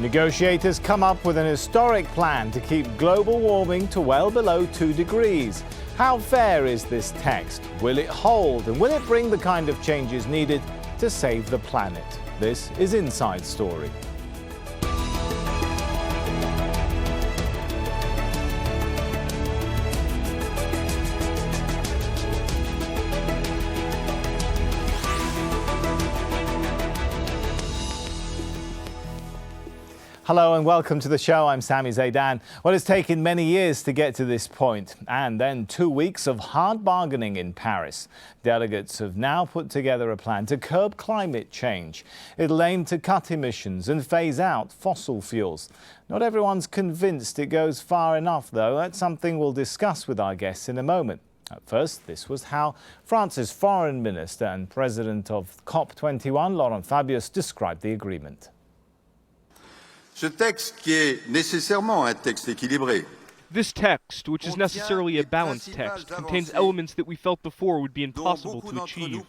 Negotiators come up with an historic plan to keep global warming to well below 2 degrees. How fair is this text? Will it hold? And will it bring the kind of changes needed to save the planet? This is Inside Story. Hello and welcome to the show. I'm Sami Zeidan. Well, it's taken many years to get to this point, and then 2 weeks of hard bargaining in Paris. Delegates have now put together a plan to curb climate change. It'll aim to cut emissions and phase out fossil fuels. Not everyone's convinced it goes far enough, though. That's something we'll discuss with our guests in a moment. At first, this was how France's foreign minister and president of COP21, Laurent Fabius, described the agreement. This text, which is necessarily a balanced text, contains elements that we felt before would be impossible to achieve.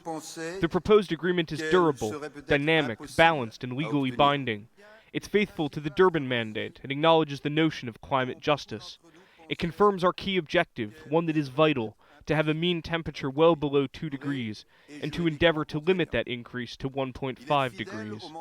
The proposed agreement is durable, dynamic, balanced, and legally binding. It's faithful to the Durban Mandate and acknowledges the notion of climate justice. It confirms our key objective, one that is vital, to have a mean temperature well below 2 degrees, and to endeavor to limit that increase to 1.5 degrees.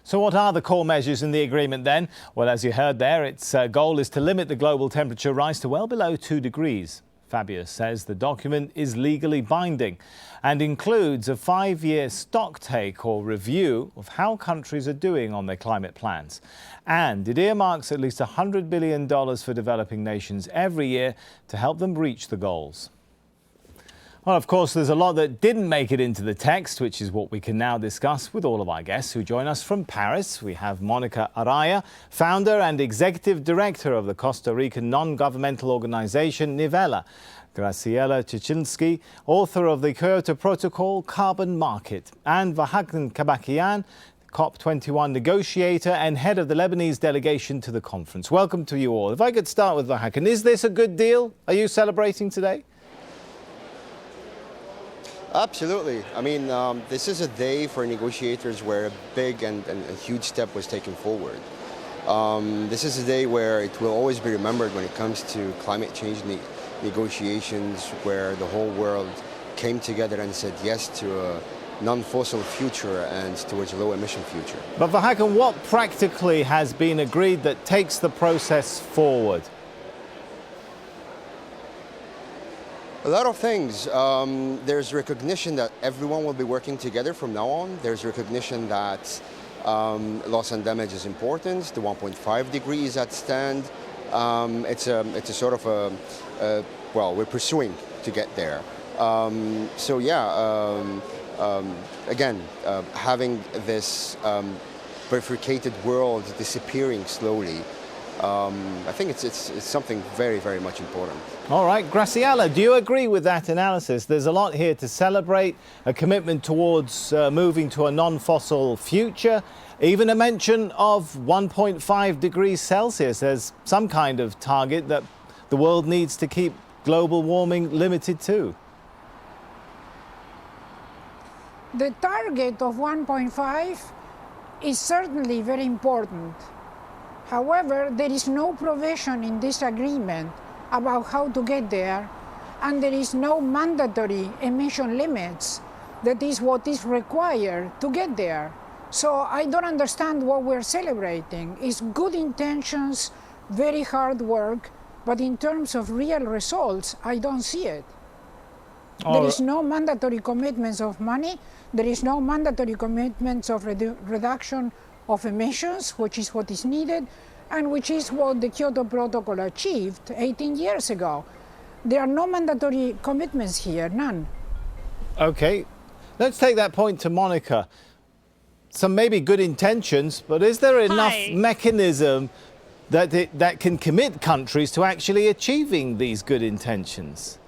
So what are the core measures in the agreement then? Well, as you heard there, its goal is to limit the global temperature rise to well below 2 degrees. Fabius says the document is legally binding and includes a 5-year stocktake or review of how countries are doing on their climate plans. And it earmarks at least $100 billion for developing nations every year to help them reach the goals. Well, of course, there's a lot that didn't make it into the text, which is what we can now discuss with all of our guests who join us from Paris. We have Monica Araya, founder and executive director of the Costa Rican non-governmental organization Nivela; Graciela Cieszyński, author of the Kyoto Protocol Carbon Market; and Vahagn Kabakian, COP21 negotiator and head of the Lebanese delegation to the conference. Welcome to you all. If I could start with Vahagn, is this a good deal? Are you celebrating today? Absolutely. I mean, this is a day for negotiators where a big and a huge step was taken forward. This is a day where it will always be remembered when it comes to climate change negotiations, where the whole world came together and said yes to a non-fossil future and towards a low-emission future. But Vahagn, what practically has been agreed that takes the process forward? A lot of things. There's recognition that everyone will be working together from now on. There's recognition that loss and damage is important. The 1.5 degrees at stand. It's a sort of well, we're pursuing to get there. So yeah, again, having this bifurcated world disappearing slowly, I think it's something very, very much important. All right, Graciela, do you agree with that analysis? There's a lot here to celebrate, a commitment towards moving to a non-fossil future, even a mention of 1.5 degrees Celsius as some kind of target that the world needs to keep global warming limited to. The target of 1.5 is certainly very important. However, there is no provision in this agreement about how to get there, and there is no mandatory emission limits. That is what is required to get there. So I don't understand what we're celebrating. It's good intentions, very hard work, but in terms of real results, I don't see it. There is no mandatory commitments of money. There is no mandatory commitments of reduction of emissions, which is what is needed, and which is what the Kyoto Protocol achieved 18 years ago. There are no mandatory commitments here, none. Okay, let's take that point to Monica. Some maybe good intentions, but is there enough mechanism that can commit countries to actually achieving these good intentions?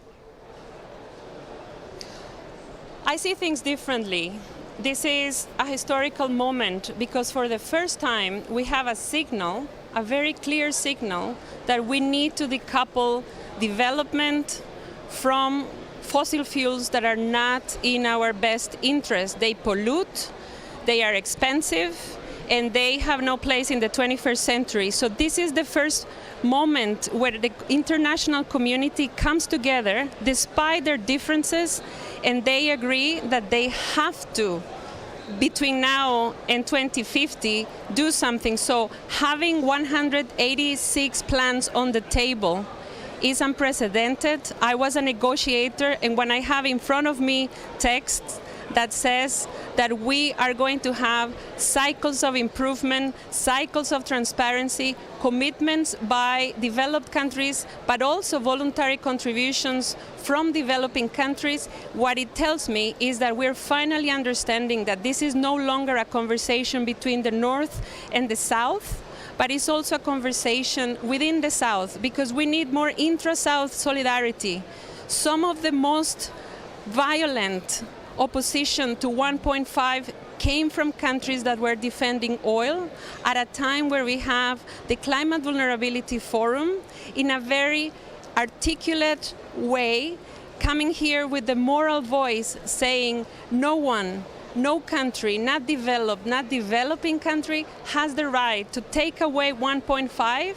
I see things differently. This is a historical moment because for the first time we have a signal, a very clear signal, that we need to decouple development from fossil fuels that are not in our best interest. They pollute, they are expensive, and they have no place in the 21st century. So this is the first moment where the international community comes together despite their differences, and they agree that they have to, between now and 2050, do something. So having 186 plans on the table is unprecedented. I was a negotiator, and when I have in front of me texts that says that we are going to have cycles of improvement, cycles of transparency, commitments by developed countries, but also voluntary contributions from developing countries, what it tells me is that we're finally understanding that this is no longer a conversation between the North and the South, but it's also a conversation within the South, because we need more intra-South solidarity. Some of the most violent opposition to 1.5 came from countries that were defending oil at a time where we have the Climate Vulnerability Forum in a very articulate way coming here with the moral voice saying no one, no country, not developed, not developing country, has the right to take away 1.5,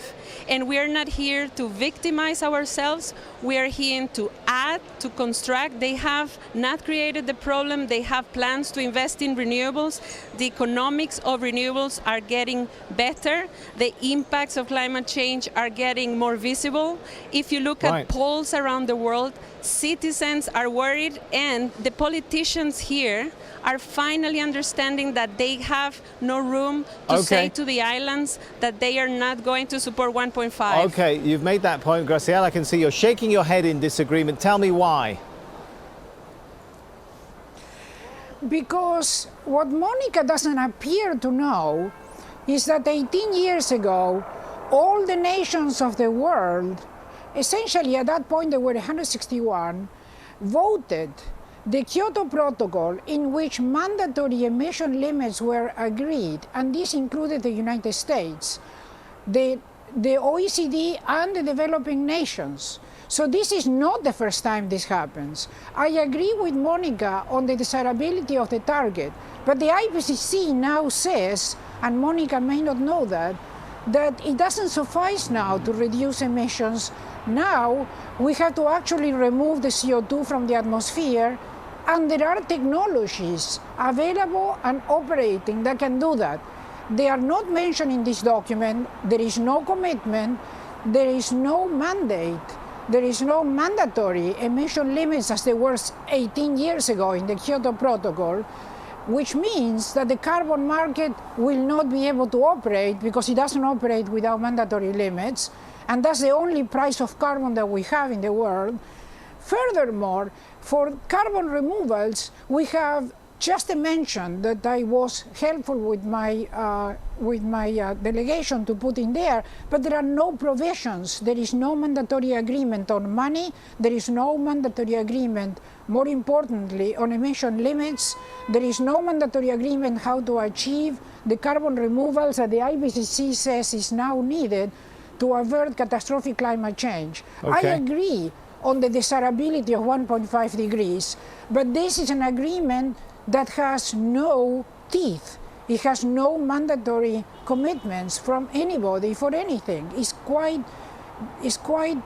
and we are not here to victimize ourselves. We are here to add, to construct. They have not created the problem. They have plans to invest in renewables. The economics of renewables are getting better. The impacts of climate change are getting more visible. If you look at polls around the world, citizens are worried, and the politicians here are finally understanding that they have no room to say to the islands that they are not going to support 1.5. Okay, you've made that point, Graciela. I can see you're shaking your head in disagreement. Tell me why. Because what Monica doesn't appear to know is that 18 years ago, all the nations of the world, essentially at that point there were 161, voted the Kyoto Protocol, in which mandatory emission limits were agreed, and this included the United States, the OECD, and the developing nations. So this is not the first time this happens. I agree with Monica on the desirability of the target, but the IPCC now says, and Monica may not know that it doesn't suffice now to reduce emissions. Now we have to actually remove the CO2 from the atmosphere, and there are technologies available and operating that can do that. They are not mentioned in this document. There is no commitment. There is no mandate. There is no mandatory emission limits as there was 18 years ago in the Kyoto Protocol, which means that the carbon market will not be able to operate because it doesn't operate without mandatory limits. And that's the only price of carbon that we have in the world. Furthermore, for carbon removals, we have just mentioned that I was helpful with my delegation to put in there, but there are no provisions. There is no mandatory agreement on money. There is no mandatory agreement, more importantly, on emission limits. There is no mandatory agreement how to achieve the carbon removals that the IPCC says is now needed to avert catastrophic climate change. I agree on the desirability of 1.5 degrees, but this is an agreement that has no teeth. It has no mandatory commitments from anybody for anything. It's quite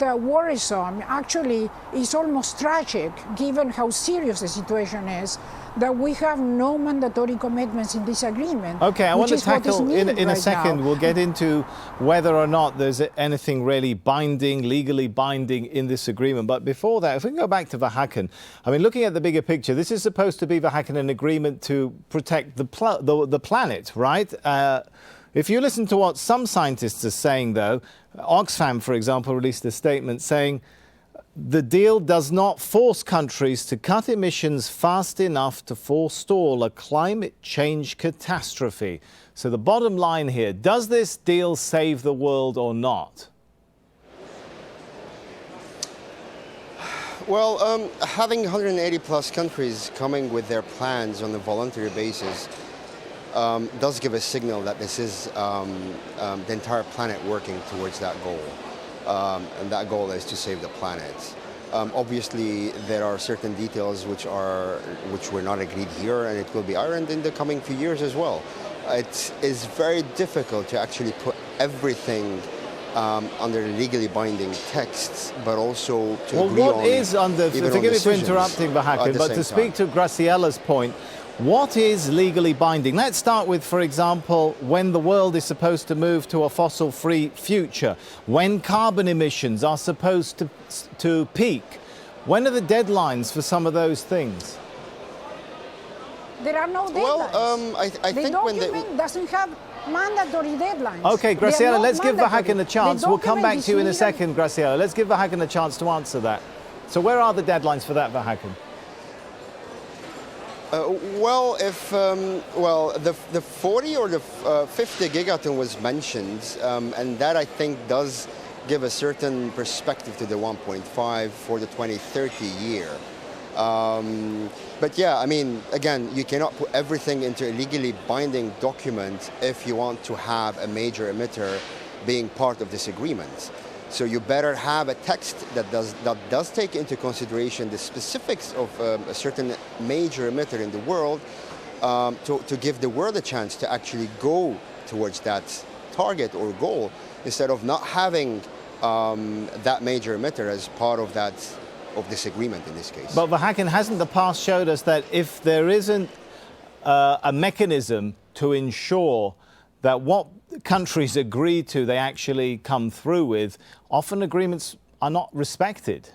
worrisome. Actually, it's almost tragic, given how serious the situation is, that we have no mandatory commitments in this agreement. Okay, I want to tackle in a second. Now. We'll get into whether or not there's anything really binding, legally binding in this agreement. But before that, if we can go back to Vahakan, I mean, looking at the bigger picture, this is supposed to be, Vahakan, an agreement to protect the planet, right? If you listen to what some scientists are saying, though, Oxfam, for example, released a statement saying the deal does not force countries to cut emissions fast enough to forestall a climate change catastrophe. So the bottom line here, does this deal save the world or not? Well, having 180 plus countries coming with their plans on a voluntary basis does give a signal that this is the entire planet working towards that goal. And that goal is to save the planet. Obviously, there are certain details which were not agreed here, and it will be ironed in the coming few years as well. it is very difficult to actually put everything under legally binding texts, but also to agree on. What is under? Forgive me for interrupting, Vahakn, but to speak to Graciela's point, what is legally binding? Let's start with, for example, when the world is supposed to move to a fossil-free future, when carbon emissions are supposed to peak. When are the deadlines for some of those things? There are no deadlines. Well, I think when the document doesn't have mandatory deadlines. Okay, Graciela, let's give Vahakn a chance. We'll come back to you in a second, Graciela. Let's give Vahakn a chance to answer that. So where are the deadlines for that, Vahakn? The 40 or the 50 gigaton was mentioned, and that I think does give a certain perspective to the 1.5 for the 2030 year. But yeah, I mean, again, you cannot put everything into a legally binding document if you want to have a major emitter being part of this agreement. So you better have a text that does take into consideration the specifics of a certain major emitter in the world to give the world a chance to actually go towards that target or goal, instead of not having that major emitter as part of this agreement in this case. But Vahakn, hasn't the past showed us that if there isn't a mechanism to ensure that what countries agree to they actually come through with, often agreements are not respected?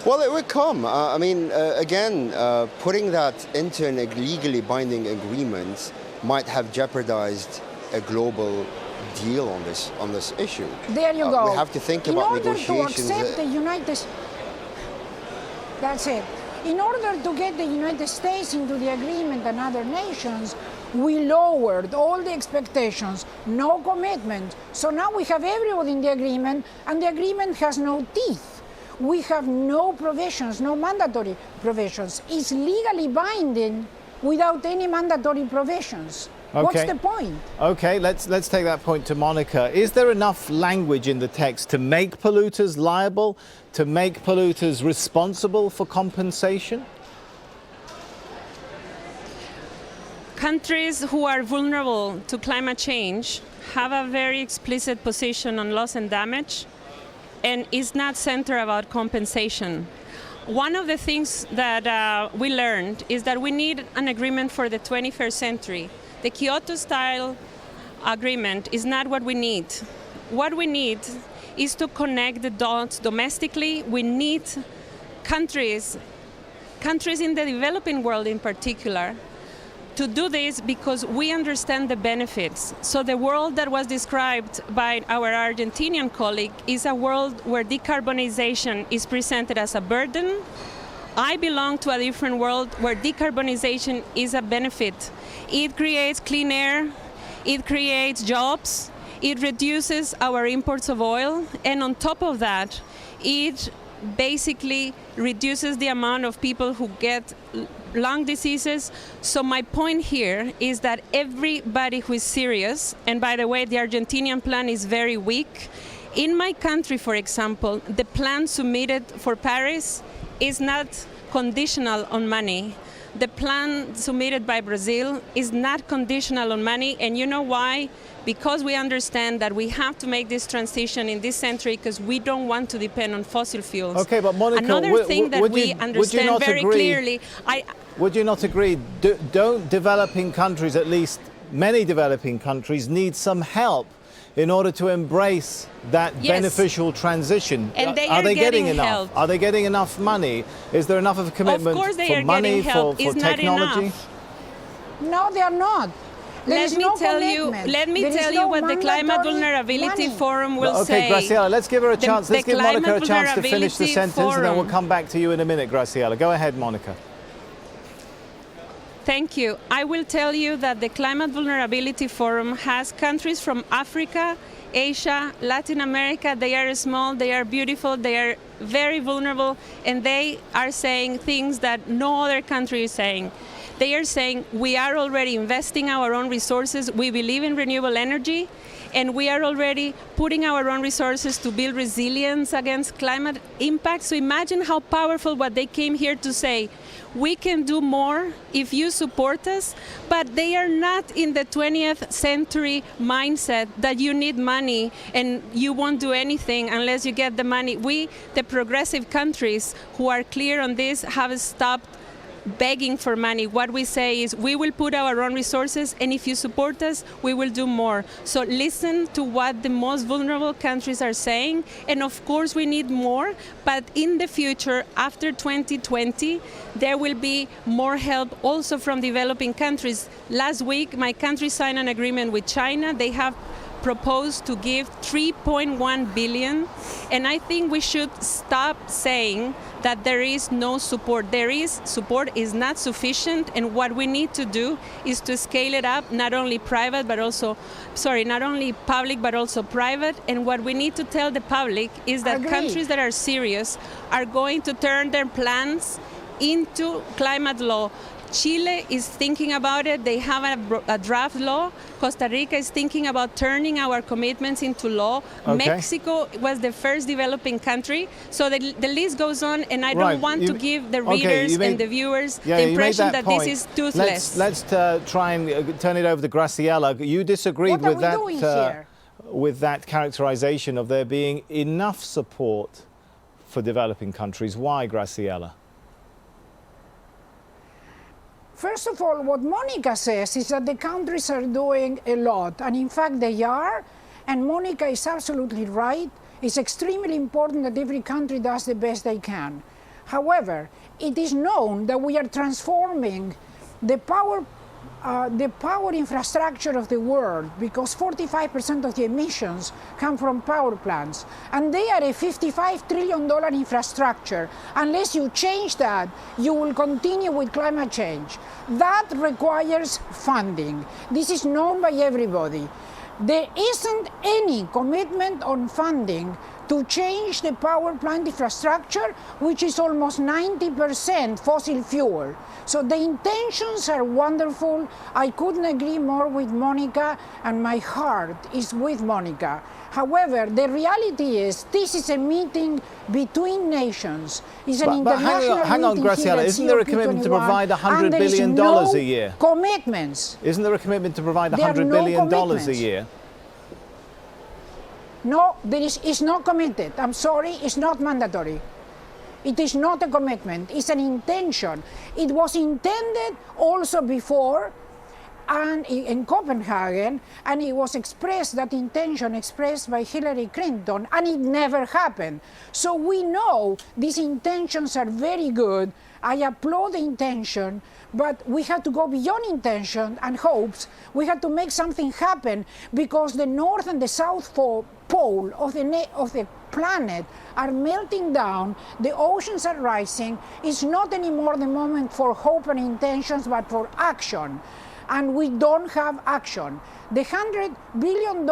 Well, it would come. Again, putting that into an legally binding agreement might have jeopardized a global deal on this issue. There you go. We have to think about negotiations. In order to accept the United States, that's it. In order to get the United States into the agreement and other nations, we lowered all the expectations, no commitment. So now we have everybody in the agreement, and the agreement has no teeth. We have no provisions, no mandatory provisions. It's legally binding without any mandatory provisions. Okay. What's the point? Okay, let's take that point to Monica. Is there enough language in the text to make polluters liable, to make polluters responsible for compensation? Countries who are vulnerable to climate change have a very explicit position on loss and damage, and is not centered about compensation. One of the things that we learned is that we need an agreement for the 21st century. The Kyoto-style agreement is not what we need. What we need is to connect the dots domestically. We need countries in the developing world in particular, to do this because we understand the benefits. So the world that was described by our Argentinian colleague is a world where decarbonization is presented as a burden. I belong to a different world where decarbonization is a benefit. It creates clean air, it creates jobs, it reduces our imports of oil, and on top of that, it basically reduces the amount of people who get lung diseases. So my point here is that everybody who is serious, and by the way, the Argentinian plan is very weak. In my country, for example, the plan submitted for Paris is not conditional on money. The plan submitted by Brazil is not conditional on money, and you know why? Because we understand that we have to make this transition in this century because we don't want to depend on fossil fuels. Okay, but Monica, another thing that we understand very clearly, would you not agree? Don't developing countries, at least many developing countries, need some help in order to embrace that beneficial transition? And are they getting enough? Help. Are they getting enough money? Is there enough of a commitment of course they for are money, getting help. for technology? No, they are not. Let me tell you what the Climate Vulnerability Forum will say. Okay, Graciela, let's give her a chance. Let's give Monica a chance to finish the sentence, and then we'll come back to you in a minute, Graciela. Go ahead, Monica. Thank you. I will tell you that the Climate Vulnerability Forum has countries from Africa, Asia, Latin America. They are small, they are beautiful, they are very vulnerable, and they are saying things that no other country is saying. They are saying we are already investing our own resources, we believe in renewable energy, and we are already putting our own resources to build resilience against climate impact. So imagine how powerful what they came here to say. We can do more if you support us, but they are not in the 20th century mindset that you need money and you won't do anything unless you get the money. We, the progressive countries who are clear on this, have stopped begging for money. What we say is we will put our own resources, and if you support us, we will do more. So listen to what the most vulnerable countries are saying, and of course we need more, but in the future, after 2020, there will be more help also from developing countries. Last week, my country signed an agreement with China. They have proposed to give 3.1 billion, and I think we should stop saying that there is no support. There is support, is not sufficient, and what we need to do is to scale it up, not only public but also private. And what we need to tell the public is that countries that are serious are going to turn their plans into climate law. Chile is thinking about it. They have a draft law. Costa Rica is thinking about turning our commitments into law. Okay. Mexico was the first developing country. So the list goes on, and I don't want to give the readers and the viewers the impression that this is toothless. Let's try and turn it over to Graciela. You disagreed with that characterization of there being enough support for developing countries. Why, Graciela? First of all, what Monica says is that the countries are doing a lot, and in fact they are, and Monica is absolutely right. It's extremely important that every country does the best they can. However, it is known that we are transforming the power infrastructure of the world, because 45% of the emissions come from power plants, and they are a $55 trillion infrastructure. Unless you change that, you will continue with climate change. That requires funding. This is known by everybody. There isn't any commitment on funding to change the power plant infrastructure, which is almost 90% fossil fuel. So the intentions are wonderful. I couldn't agree more with Monica, and my heart is with Monica. However, the reality is this is a meeting between nations. It's an international hang on, Graciela, isn't there a commitment to provide $100 billion a year? Commitments. Isn't there a commitment to provide $100 billion a year? No, it's not committed. I'm sorry, it's not mandatory. It is not a commitment, it's an intention. It was intended also before and in Copenhagen, and it was expressed, that intention expressed by Hillary Clinton, and it never happened. So we know these intentions are very good. I applaud the intention, but we have to go beyond intention and hopes. We have to make something happen, because the North and the South Pole of the planet are melting down, the oceans are rising. It's not anymore the moment for hope and intentions, but for action. And we don't have action. The $100 billion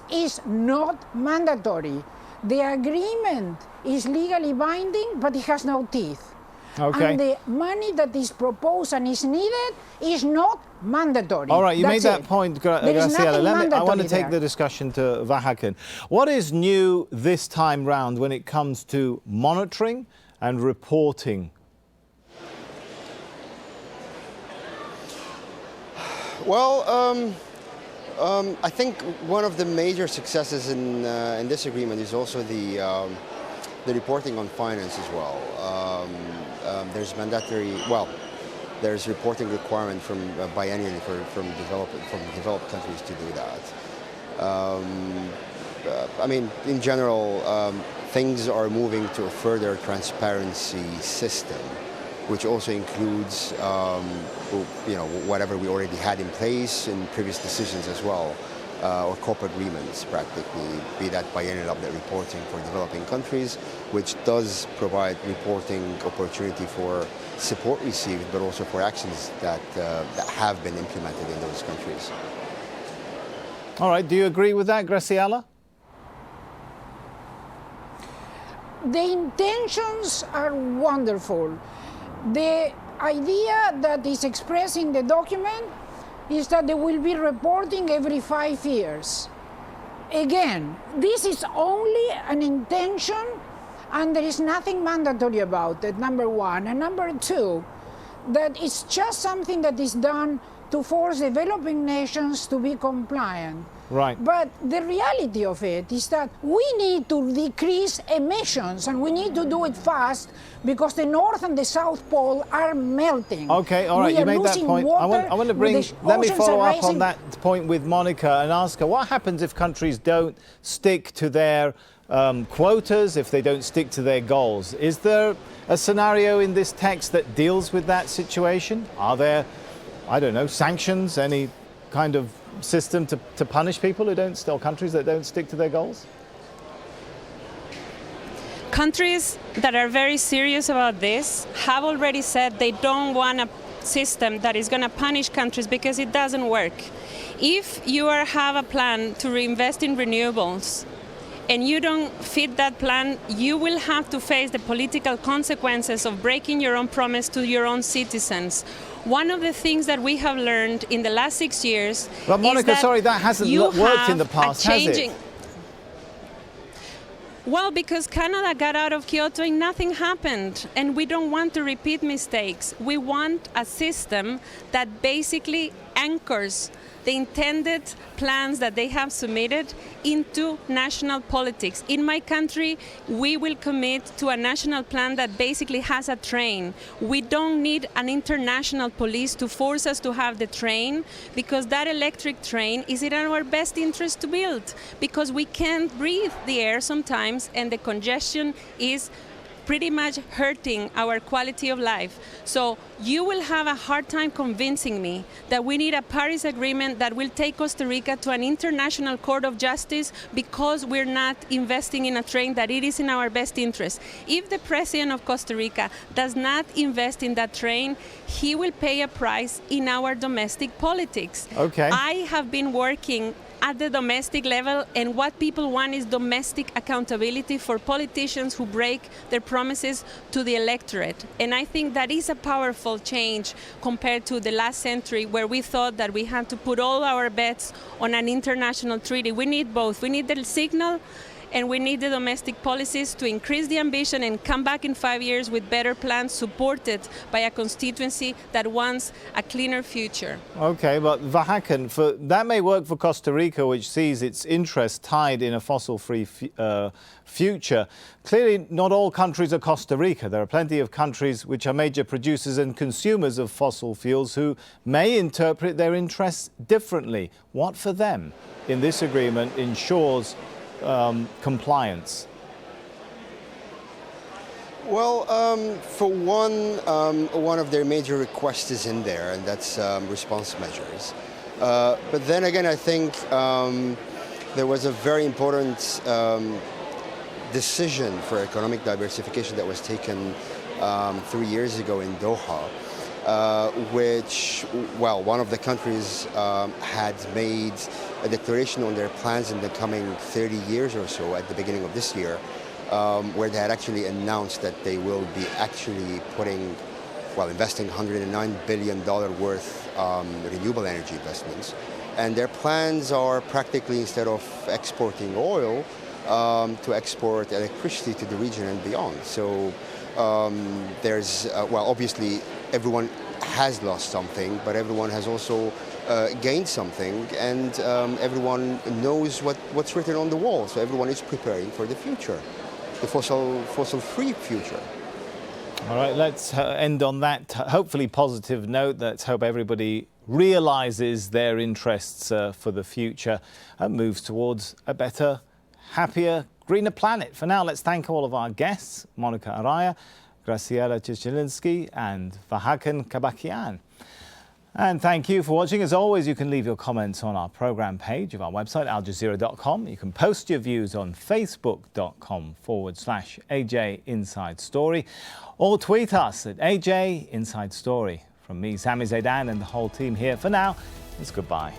is not mandatory. The agreement is legally binding, but it has no teeth. Okay. And the money that is proposed and is needed is not mandatory. All right, you That's made that it. point, There is Graciela. nothing I want to mandatory take there. the discussion to Vahakn. What is new this time round when it comes to monitoring and reporting? Well, I think one of the major successes in this agreement is also the reporting on finance as well. There's mandatory, there's reporting requirement from biennially from developed countries to do that. I mean, in general, things are moving to a further transparency system, which also includes, whatever we already had in place in previous decisions as well, or corporate agreements practically, be that biennial update reporting for developing countries, which does provide reporting opportunity for support received, but also for actions that have been implemented in those countries. All right, do you agree with that, Graciela? The intentions are wonderful. The idea that is expressed in the document is that they will be reporting every 5 years. Again, this is only an intention and there is nothing mandatory about it, number one. And number two, that it's just something that is done to force developing nations to be compliant. Right. But the reality of it is that we need to decrease emissions, and we need to do it fast because the North and the South Pole are melting. Okay, all right, We you are made that losing point. I water, want to bring, the let me oceans follow are up on rising. that point with Monica and ask her, what happens if countries don't stick to their quotas, if they don't stick to their goals? Is there a scenario in this text that deals with that situation? Are there, I don't know, sanctions, any kind of system to punish people who don't, or countries that don't stick to their goals? Countries that are very serious about this have already said they don't want a system that is going to punish countries because it doesn't work. If you have a plan to reinvest in renewables and you don't fit that plan, you will have to face the political consequences of breaking your own promise to your own citizens. One of the things that we have learned in the last 6 years But Monica, is that sorry, that hasn't you worked in have the past, a has it? changing. Well, because Canada got out of Kyoto and nothing happened, and we don't want to repeat mistakes. We want a system that basically anchors the intended plans that they have submitted into national politics. In my country, we will commit to a national plan that basically has a train. We don't need an international police to force us to have the train, because that electric train is in our best interest to build, because we can't breathe the air sometimes and the congestion is pretty much hurting our quality of life. So you will have a hard time convincing me that we need a Paris Agreement that will take Costa Rica to an international court of justice because we're not investing in a train that it is in our best interest. If the president of Costa Rica does not invest in that train, he will pay a price in our domestic politics. Okay. I have been working at the domestic level, and what people want is domestic accountability for politicians who break their promises to the electorate. And I think that is a powerful change compared to the last century, where we thought that we had to put all our bets on an international treaty. We need both. We need the signal, and we need the domestic policies to increase the ambition and come back in 5 years with better plans supported by a constituency that wants a cleaner future. Okay, but Vahakan, that may work for Costa Rica, which sees its interests tied in a fossil-free future. Clearly, not all countries are Costa Rica. There are plenty of countries which are major producers and consumers of fossil fuels who may interpret their interests differently. What for them in this agreement ensures compliance? Well, for one of their major requests is in there, and that's response measures. But then again, I think there was a very important decision for economic diversification that was taken 3 years ago in Doha, which, well, one of the countries had made a declaration on their plans in the coming 30 years or so at the beginning of this year, where they had actually announced that they will be actually investing $109 billion worth renewable energy investments. And their plans are practically, instead of exporting oil, to export electricity to the region and beyond. So there's, obviously everyone has lost something, but everyone has also gained something, and everyone knows what's written on the wall. So everyone is preparing for the future, the fossil-free future. All right, let's end on that hopefully positive note. Let's hope everybody realises their interests for the future and moves towards a better, happier, greener planet. For now, let's thank all of our guests, Monica Araya, Graciela Cieszylinski and Vahakan Kabakian. And thank you for watching. As always, you can leave your comments on our programme page of our website, aljazeera.com. You can post your views on facebook.com/AJ Inside Story, or tweet us at AJ Inside Story. From me, Sami Zaidan, and the whole team here, for now, it's goodbye.